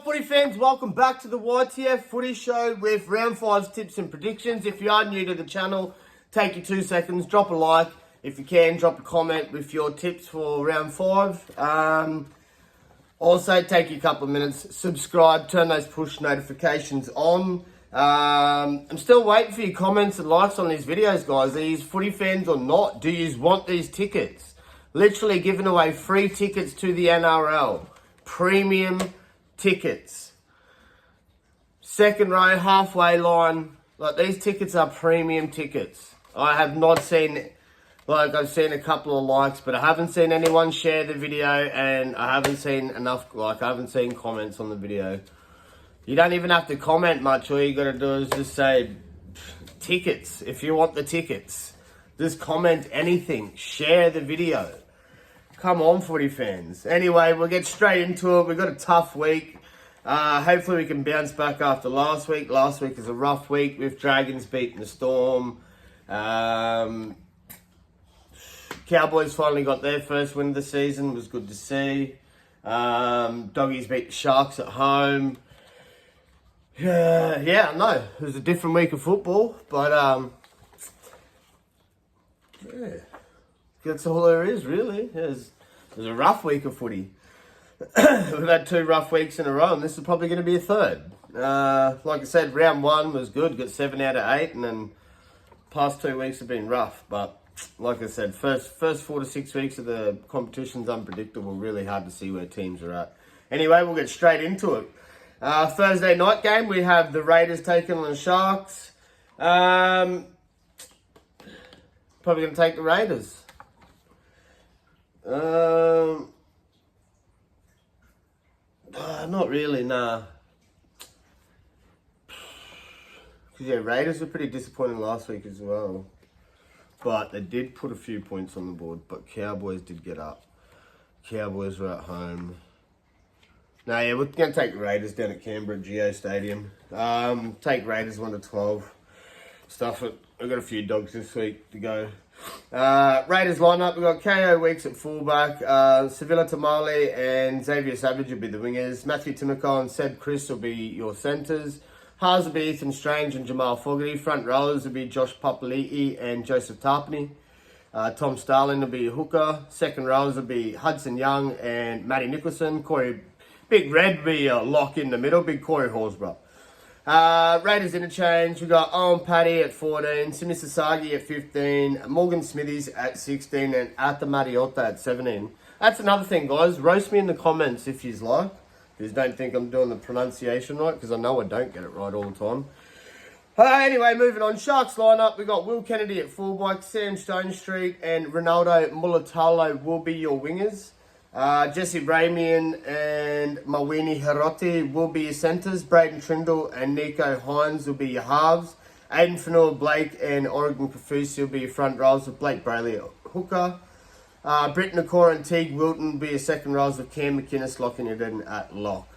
footy fans? Welcome back to the YTF Footy Show with Round 5's tips and predictions. If you are new to the channel, take your 2 seconds, drop a like. If you can, drop a comment with your tips for Round 5. Also, take you a couple of minutes, subscribe, turn those push notifications on. I'm still waiting for your comments and likes on these videos, guys. Are you footy fans or not? Do you want these tickets? Literally giving away free tickets to the NRL. Premium tickets. Second row, halfway line. Like, these tickets are premium tickets. I have not seen, like, I've seen a couple of likes, but I haven't seen anyone share the video, and I haven't seen enough, like, I haven't seen comments on the video. You don't even have to comment much. All you got to do is just say tickets if you want the tickets. Just comment anything. Share the video. Come on, footy fans. Anyway, we'll get straight into it. We've got a tough week. Hopefully we can bounce back after last week. Last week was a rough week with Dragons beating the Storm. Cowboys finally got their first win of the season. It was good to see. Doggies beat the Sharks at home. Yeah, I know. It was a different week of football, but yeah. That's all there is, really. It was a rough week of footy. We've had 2 rough weeks in a row, and this is probably going to be a third. Like I said, round 1 was good, got 7 out of 8, and then past 2 weeks have been rough. But like I said, first 4 to 6 weeks of the competition's unpredictable. Really hard to see where teams are at. Anyway, we'll get straight into it. Thursday night game, we have the Raiders taking on the Sharks. Probably going to take the Raiders. Not really, nah. Because, yeah, Raiders were pretty disappointing last week as well. But they did put a few points on the board. But Cowboys did get up. Cowboys were at home. No, yeah, we're going to take the Raiders down at Canberra, Geo Stadium. Take Raiders 1-12. Stuff it. We've got a few dogs this week to go. Raiders lineup, we've got KO Weeks at fullback, Sevilla Tamale and Xavier Savage will be the wingers, Matthew Timoko and Seb Chris will be your centres, Haas will be Ethan Strange and Jamal Fogarty, front rowers will be Josh Papali'i and Joseph Tarpany, Tom Starling will be your hooker, second rowers will be Hudson Young and Matty Nicholson, Big Red will be a lock in the middle, Big Corey Horsburgh. Raiders interchange, we've got Owen Paddy at 14, Simi Sasagi at 15, Morgan Smithies at 16, and Arta Mariota at 17. That's another thing, guys. Roast me in the comments if you like. If you don't think I'm doing the pronunciation right, because I know I don't get it right all the time. Anyway, moving on. Sharks lineup, we've got Will Kennedy at fullback, Sam Stonestreet, and Ronaldo Mulatalo will be your wingers. Jesse Ramian and Mawini Hiroti will be your centres. Braden Trindle and Nico Hines will be your halves. Aiden Fanua Blake and Oregon Kafusi will be your front rows with Blake Brayley at hooker. Britt Nakora and Teague Wilton will be your second rows with Cam McInnes locking it in at lock.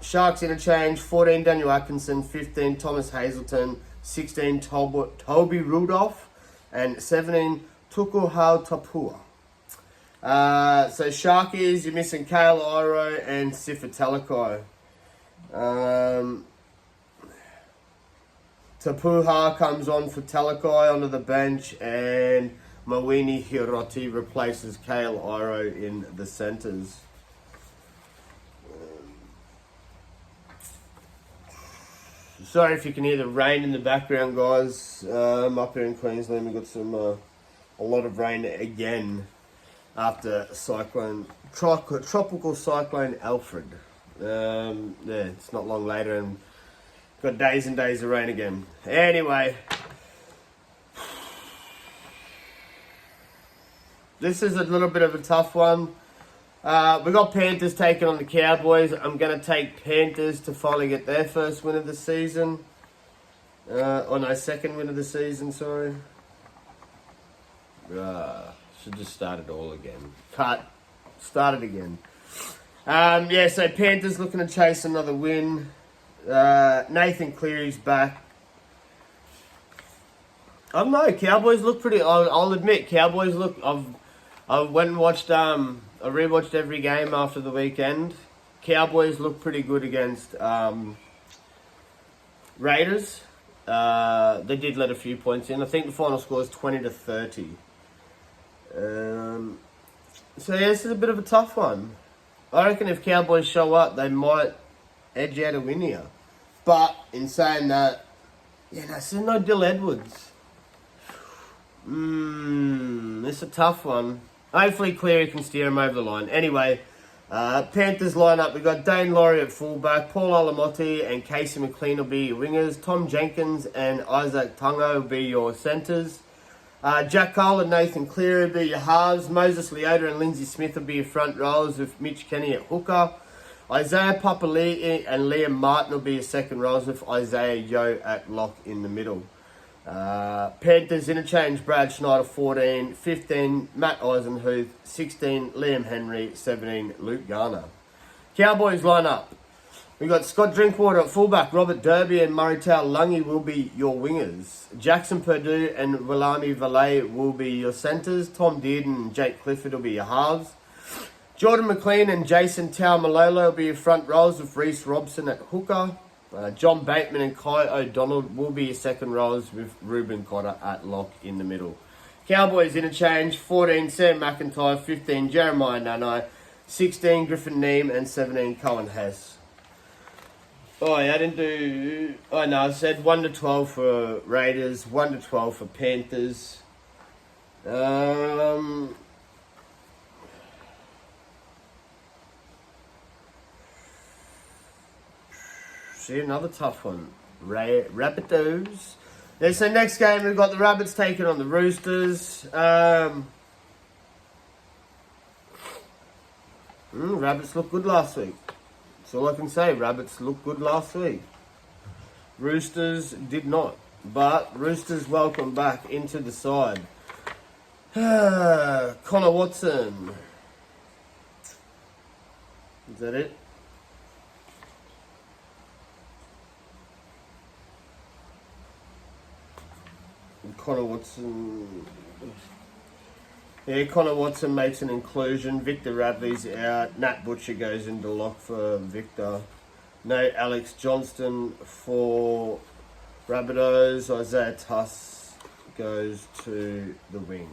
Sharks interchange, 14 Daniel Atkinson, 15 Thomas Hazelton, 16 Toby Rudolph, and 17 Tukuhau Tapua. So Sharkies, you're missing Kale Iro and Sifa Talakai. Tapuha comes on for Talakai onto the bench, and Mawini Hiroti replaces Kale Iro in the centres. Sorry if you can hear the rain in the background, guys. Up here in Queensland, we've got a lot of rain again. After tropical cyclone Alfred. Yeah, it's not long later and got days and days of rain again. Anyway, this is a little bit of a tough one. We got Panthers taking on the Cowboys. I'm going to take Panthers to finally get their first win of the season. Second win of the season, sorry. Should just start it all again. Start it again. So Panthers looking to chase another win. Nathan Cleary's back. I don't know. Cowboys look pretty. I'll admit, Cowboys look. I went and watched. I rewatched every game after the weekend. Cowboys look pretty good against Raiders. They did let a few points in. I think the final score is 20-30. So yeah, this is a bit of a tough one. I reckon if Cowboys show up, they might edge out a win here. But in saying that, there's no Dill Edwards. This is a tough one. Hopefully Cleary can steer him over the line. Anyway, Panthers lineup. We've got Dane Laurie at fullback, Paul Alamotti and Casey McLean will be your wingers. Tom Jenkins and Isaac Tungo will be your centres. Jack Cole and Nathan Cleary will be your halves. Moses Leota and Lindsay Smith will be your front rows with Mitch Kenny at hooker. Isaiah Papali'i and Liam Martin will be your second rows with Isaiah Yeo at lock in the middle. Panthers interchange, Brad Schneider 14, 15 Matt Eisenhuth, 16 Liam Henry, 17 Luke Garner. Cowboys lineup. We've got Scott Drinkwater at fullback, Robert Derby and Murray Lungi will be your wingers. Jackson Purdue and Wilami Valet will be your centres. Tom Dearden and Jake Clifford will be your halves. Jordan McLean and Jason Taumalolo will be your front rows with Reece Robson at hooker. John Bateman and Kai O'Donnell will be your second rows with Ruben Cotter at lock in the middle. Cowboys interchange, 14 Sam McIntyre, 15 Jeremiah Nanai, 16 Griffin Neem and 17 Cohen Hess. Oh yeah, I didn't do... Oh no, I said 1-12 for Raiders, 1-12 for Panthers. See, another tough one. Rabbitohs. Yeah, so next game, we've got the Rabbits taking on the Roosters. Rabbits looked good last week. That's all I can say. Rabbits looked good last week. Roosters did not. But Roosters welcome back into the side. Connor Watson. Is that it? Connor Watson. Yeah, Connor Watson makes an inclusion. Victor Radley's out. Nat Butcher goes into lock for Victor. No Alex Johnston for Rabbitohs. Isaiah Tuss goes to the wing.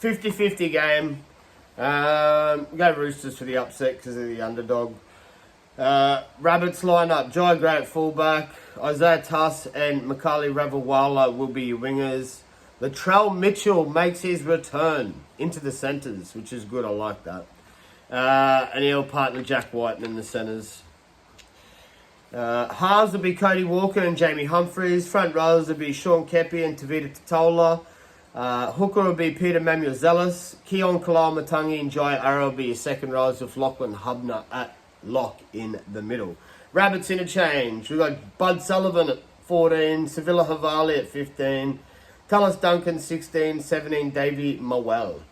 50-50 game. Go Roosters for the upset because they're the underdog. Rabbits line up, Jai Gray at fullback, Isaiah Tuss and Makali Ravawala will be your wingers. Latrell Mitchell makes his return into the centres, which is good, I like that. And he'll partner Jack White in the centres. Halves will be Cody Walker and Jamie Humphries. Front rows will be Sean Kepi and Tavita Totola. Hooker will be Peter Mamuzelis. Keon Kalamatangi and Jai Arrow will be your second rows with Lachlan Hubner at lock in the middle. Rabbits interchange. We've got Bud Sullivan at 14, Sevilla Havali at 15, Tallis Duncan 16, 17 Davey Mowell.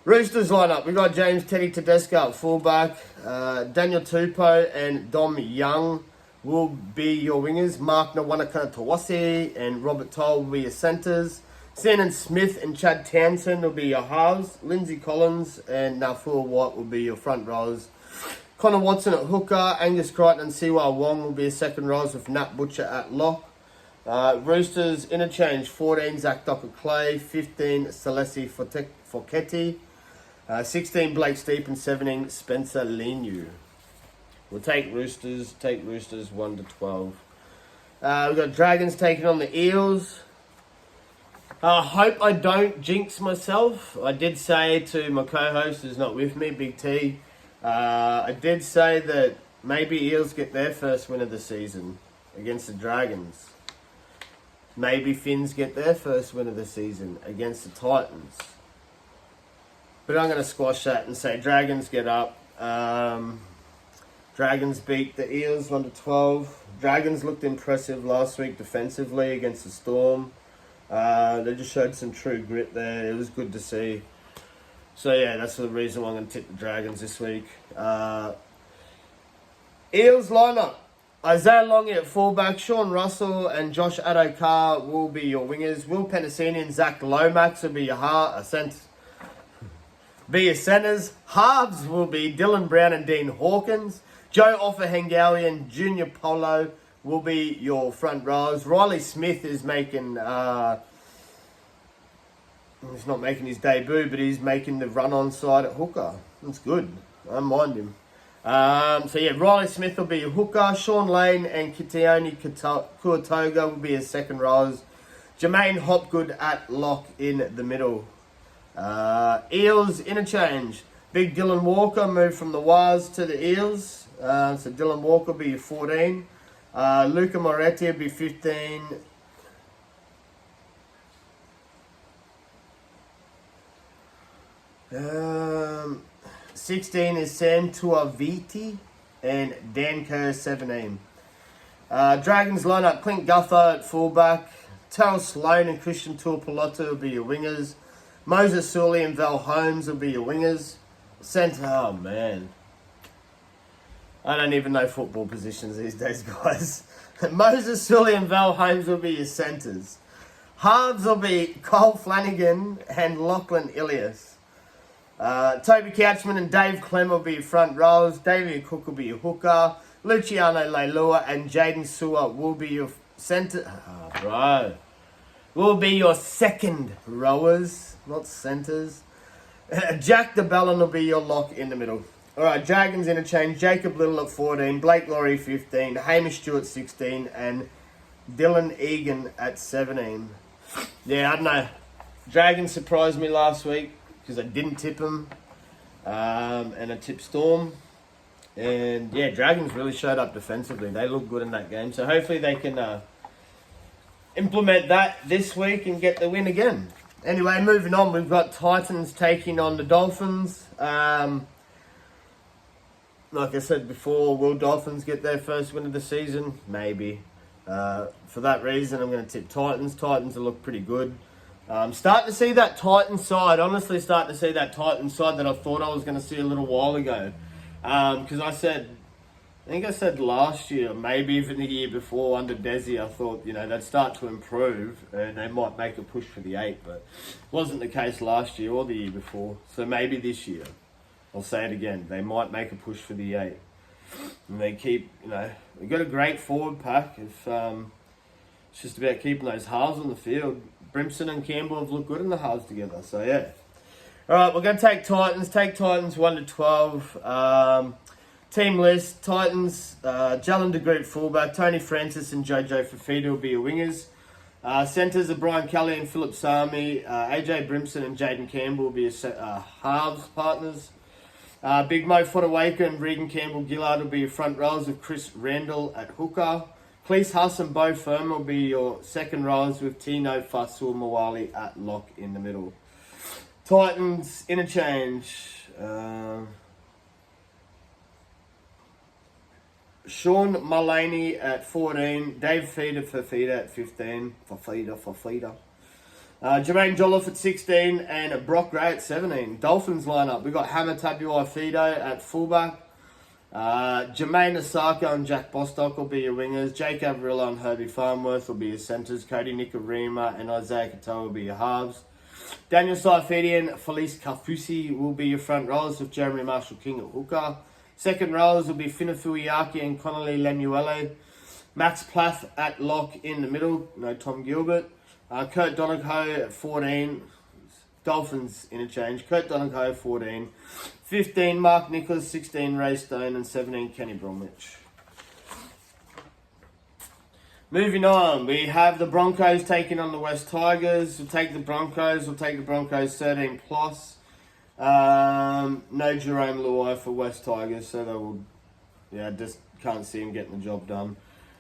Roosters lineup. We've got James Teddy Tedesco at fullback, Daniel Tupou and Dom Young will be your wingers. Mark Nawanaka Tawasi and Robert Toll will be your centres. Shannon Smith and Chad Townsend will be your halves. Lindsay Collins and Nafua White will be your front rows. Connor Watson at hooker, Angus Crichton and Siwa Wong will be a second rows with Nat Butcher at lock. Roosters interchange, 14 Zach Docker-Clay, 15 Celesi Foketi, 16 Blake Steep and 17 Spencer Leniu. We'll take Roosters 1-12. We've got Dragons taking on the Eels. I hope I don't jinx myself. I did say to my co-host who's not with me, Big T, I did say that maybe Eels get their first win of the season against the Dragons. Maybe Finns get their first win of the season against the Titans. But I'm going to squash that and say Dragons get up. Dragons beat the Eels 1-12. Dragons looked impressive last week defensively against the Storm. They just showed some true grit there. It was good to see. So yeah, that's the reason why I'm going to tip the Dragons this week. Eels lineup. Isaiah Longy at fullback, Sean Russell and Josh Adokar will be your wingers. Will Penasini and Zach Lomax will be your be your centres. Halves will be Dylan Brown and Dean Hawkins. Joe Offahengawi and Junior Polo will be your front rows. Riley Smith is making, he's not making his debut, but he's making the run-on side at hooker. That's good. I don't mind him. Riley Smith will be your hooker. Sean Lane and Kitione Kuatoga will be your second rows. Jermaine Hopgood at lock in the middle. Eels interchange. Big Dylan Walker moved from the Waz to the Eels. So Dylan Walker will be your 14. Luca Moretti will be 15. 16 is Sam Tuaviti and Dan Kerr 17. Dragons line up Clint Gutho at fullback. Terrell Sloan and Christian Tuapolotu will be your wingers. Moses Sully and Val Holmes will be your wingers. Centre, oh man. I don't even know football positions these days, guys. Moses Sully and Val Holmes will be your centres. Halves will be Cole Flanagan and Lachlan Ilias. Toby Couchman and Dave Clem will be your front rows. David Cook will be your hooker. Luciano Leilua and Jaden Sewer will be your centre. Oh, bro. Will be your second rowers, not centres. Jack DeBellin will be your lock in the middle. Alright, Dragons interchange. Jacob Little at 14, Blake Laurie 15, Hamish Stewart 16, and Dylan Egan at 17. Yeah, I don't know. Dragons surprised me last week because I didn't tip them. And I tipped Storm. And yeah, Dragons really showed up defensively. They looked good in that game. So hopefully they can implement that this week and get the win again. Anyway, moving on, we've got Titans taking on the Dolphins. Like I said before, will Dolphins get their first win of the season? Maybe. For that reason, I'm going to tip Titans. Titans will look pretty good. Starting to see that Titans side, honestly starting to see that Titans side that I thought I was going to see a little while ago. Because I think I said last year, maybe even the year before under Desi, I thought, they'd start to improve and they might make a push for the 8, but it wasn't the case last year or the year before. So maybe this year, I'll say it again, they might make a push for the 8. And they keep, they've got a great forward pack. It's just about keeping those halves on the field. Brimson and Campbell have looked good in the halves together, so yeah. Alright, we're going to take Titans. Take Titans 1-12. Team list, Titans, Jalen DeGroot fullback, Tony Francis and Jojo Fafita will be your wingers. Centres are Brian Kelly and Philip Sami, AJ Brimson and Jaden Campbell will be your halves partners. Big Mo Fodawaker and Regan Campbell-Gillard will be your front rows with Chris Randall at hooker. Cleese Huss and Bo Firm will be your second rows with Tino Fasul Mawali at lock in the middle. Titans interchange. Sean Mullaney at 14, Dave Fafita at 15, Fafita. Jermaine Jolliffe at 16 and Brock Gray at 17. Dolphins lineup. We've got Hammer Tabuai Fido at fullback. Jermaine Asako and Jack Bostock will be your wingers. Jake Averillo and Herbie Farnworth will be your centres. Cody Nikarima and Isaiah Katoa will be your halves. Daniel Saifidi and Felice Kafusi will be your front rows with Jeremy Marshall-King at hooker. Second rows will be Finafuiaki and Connolly Lemuele. Max Plath at lock in the middle. No Tom Gilbert. Kurt Donahoe at 14. Dolphins interchange. Kurt Donahoe 14. 15 Mark Nicholas. 16 Ray Stone. And 17 Kenny Bromwich. Moving on. We have the Broncos taking on the West Tigers. We'll take the Broncos. 13 plus. No Jerome Luai for West Tigers, so they will, just can't see him getting the job done.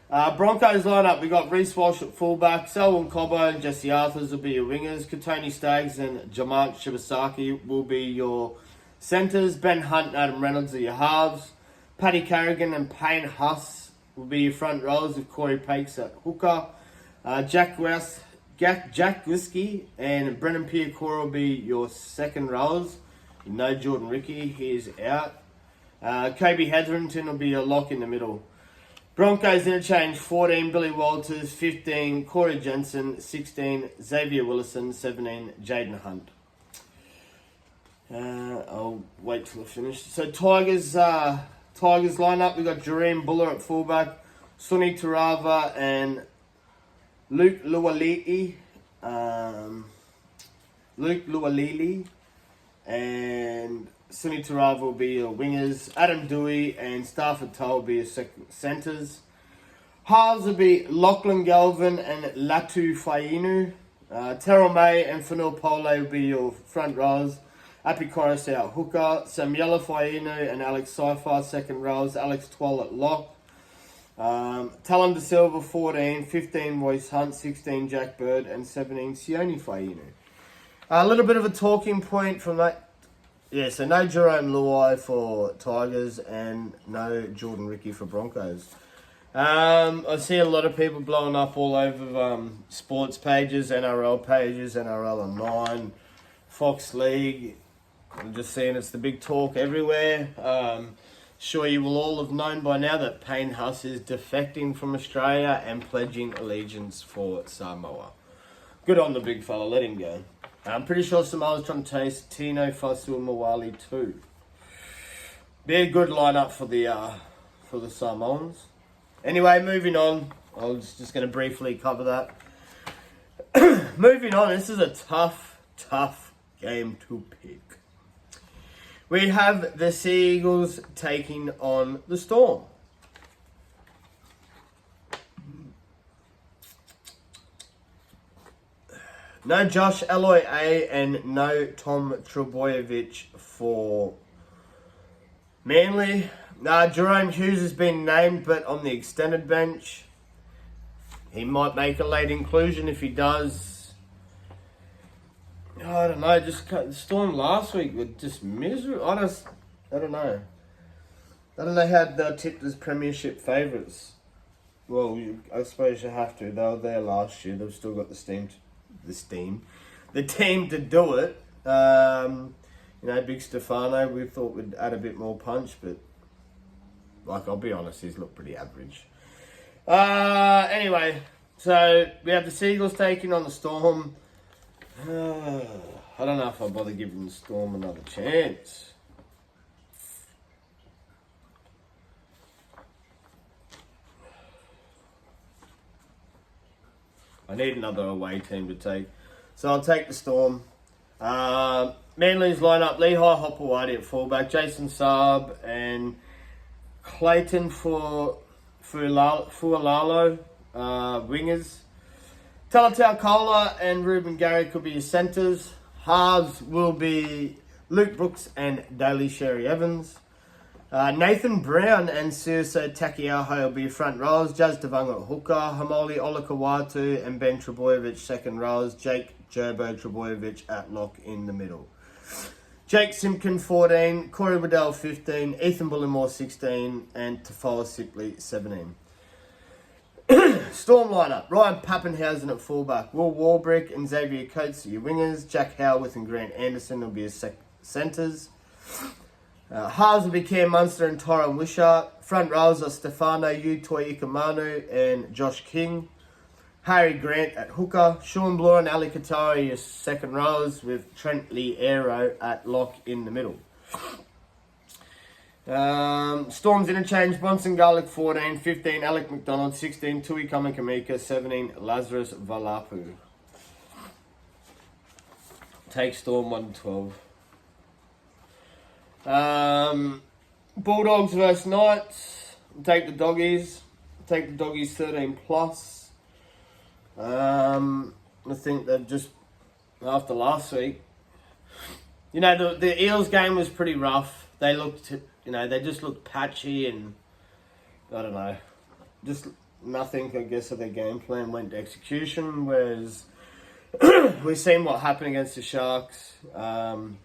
Broncos lineup, we got Reece Walsh at fullback, Selwyn Cobbo and Jesse Arthurs will be your wingers, Katoni Staggs and Jamant Shibasaki will be your centres, Ben Hunt and Adam Reynolds are your halves, Paddy Carrigan and Payne Huss will be your front rows with Corey Pakes at hooker, Jack Glisky and Brendan Piacora will be your second rows. No Jordan Ricky, he is out. Kobe Hetherington will be your lock in the middle. Broncos interchange 14, Billy Walters, 15, Corey Jensen, 16, Xavier Willison, 17, Jaden Hunt. I'll wait till I finish. So Tigers lineup. We got Jareem Buller at fullback, Sunny Tarava and Luke Lualili. And Sunny Tarava will be your wingers. Adam Dewey and Stafford Toll will be your centres. Halves will be Lachlan Galvin and Latu Fainu. Terrell May and Fanil Pole will be your front rows. Apikoris out hooker. Samuela Fainu and Alex Saifa second rows. Alex Twal at lock. Talon De Silva 14, 15 Royce Hunt, 16 Jack Bird and 17 Sione Fainu. A little bit of a talking point from that. Yeah, so no Jerome Luai for Tigers and no Jordan Ricky for Broncos. I see a lot of people blowing up all over sports pages, NRL pages, NRL Online, Fox League. I'm just seeing it's the big talk everywhere. Sure you will all have known by now that Payne Huss is defecting from Australia and pledging allegiance for Samoa. Good on the big fella, let him go. I'm pretty sure Samoa's trying to taste Tino Fa'asuamaleaui too. Be a good lineup for the Samoans. Anyway, moving on. I was just going to briefly cover that. Moving on, this is a tough game to pick. We have the Sea Eagles taking on the Storm. No Josh Aloy A and no Tom Trbojevic for Manly. Jerome Hughes has been named, but on the extended bench. He might make a late inclusion. If he does, I don't know. Just the Storm last week were just miserable. I don't know. I don't know how they're tipped as premiership favourites. Well, I suppose you have to. They were there last year. They've still got the team to do it. Big Stefano, we thought would add a bit more punch, but I'll be honest, he's looked pretty average. Anyway, so we have the Seagulls taking on the Storm. I don't know if I'll bother giving the Storm another chance. I need another away team to take. So I'll take the Storm. Manly's lineup, Lehigh Hopewadi at fullback, Jason Saab and Clayton for Fualalo, wingers. Talatau Kola and Ruben Gary could be your centres. Halves will be Luke Brooks and Daly Sherry Evans. Nathan Brown and Suso Takiaho will be your front rows. Jazz Devanga at hooker. Hamoli Olakawatu and Ben Trbojevic second rows. Jake Jerbo Trbojevic at lock in the middle. Jake Simpkin 14, Corey Waddell 15, Ethan Bullimore 16 and Tafoa Sipley 17. Storm lineup, Ryan Pappenhausen at fullback, Will Warbrick and Xavier Coates are your wingers, Jack Howarth and Grant Anderson will be your centres. Halves will be Cam Munster and Tyron Wishart. Front rows are Stefano Toi Ikamanu and Josh King. Harry Grant at hooker. Sean Bloor and Ali Katari your second rows with Trent Lee Aero at lock in the middle. Storms interchange, Bronson Garlic 14, 15 Alec McDonald, 16 Tui Kamakamika, 17 Lazarus Valapu. Take Storm 1-12. Bulldogs versus Knights. Take the Doggies. Take the Doggies 13 plus. I think they've just, after last week, the Eels game was pretty rough. They looked, they just looked patchy and, I don't know, just nothing, I guess, of their game plan went to execution, whereas we've seen what happened against the Sharks. I'm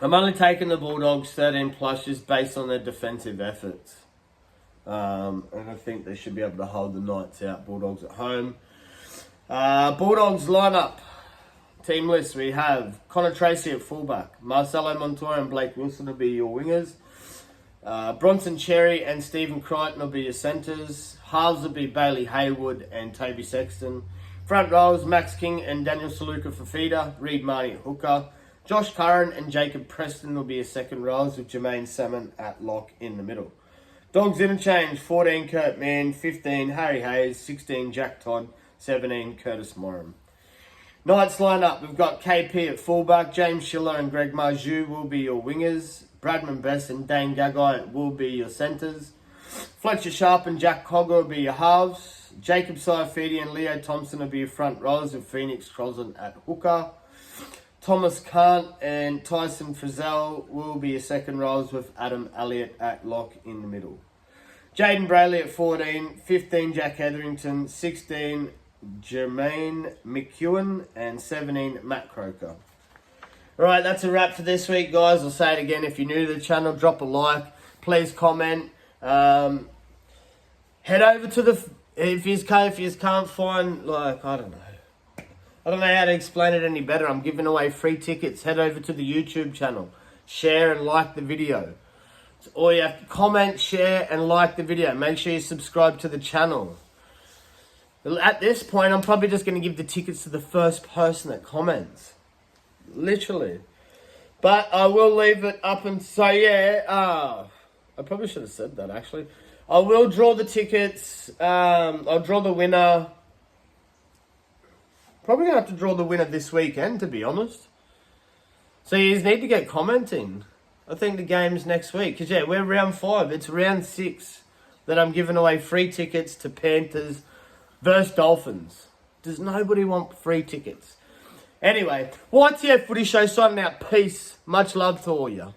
only taking the Bulldogs 13 plus just based on their defensive efforts. And I think they should be able to hold the Knights out. Bulldogs at home. Bulldogs lineup. Team list, we have Connor Tracy at fullback. Marcelo Montoya and Blake Wilson will be your wingers. Bronson Cherry and Stephen Crichton will be your centres. Halves will be Bailey Haywood and Toby Sexton. Front rows, Max King and Daniel Saluka for feeder. Reed Marnie at hooker. Josh Curran and Jacob Preston will be your second rows with Jermaine Salmon at lock in the middle. Dogs interchange, 14 Kurt Mann, 15 Harry Hayes, 16 Jack Todd, 17 Curtis Morum. Knights lineup, we've got KP at fullback, James Schiller and Greg Marju will be your wingers. Bradman Best and Dane Gagai will be your centres. Fletcher Sharp and Jack Cogger will be your halves. Jacob Saifidi and Leo Thompson will be your front rows with Phoenix Crosland at hooker. Thomas Kant and Tyson Frizzell will be your second rows with Adam Elliott at lock in the middle. Jaden Brayley at 14, 15 Jack Hetherington, 16 Jermaine McEwen and 17 Matt Croker. Alright, that's a wrap for this week, guys. I'll say it again. If you're new to the channel, drop a like. Please comment. Head over to the... If you can't find... Like, I don't know how to explain it any better. I'm giving away free tickets. Head over to the YouTube channel. Share and like the video. Or you have to comment, share, and like the video. Make sure you subscribe to the channel. At this point, I'm probably just going to give the tickets to the first person that comments. Literally. But I will leave it up and so yeah, I probably should have said that actually. I will draw the tickets. I'll draw the winner. Probably going to have to draw the winner this weekend, to be honest. So you need to get commenting. I think the game's next week. Because yeah, we're round 5. It's round 6 that I'm giving away free tickets to Panthers versus Dolphins. Does nobody want free tickets? Anyway, YTF Footy Show signing out. Peace. Much love to all you.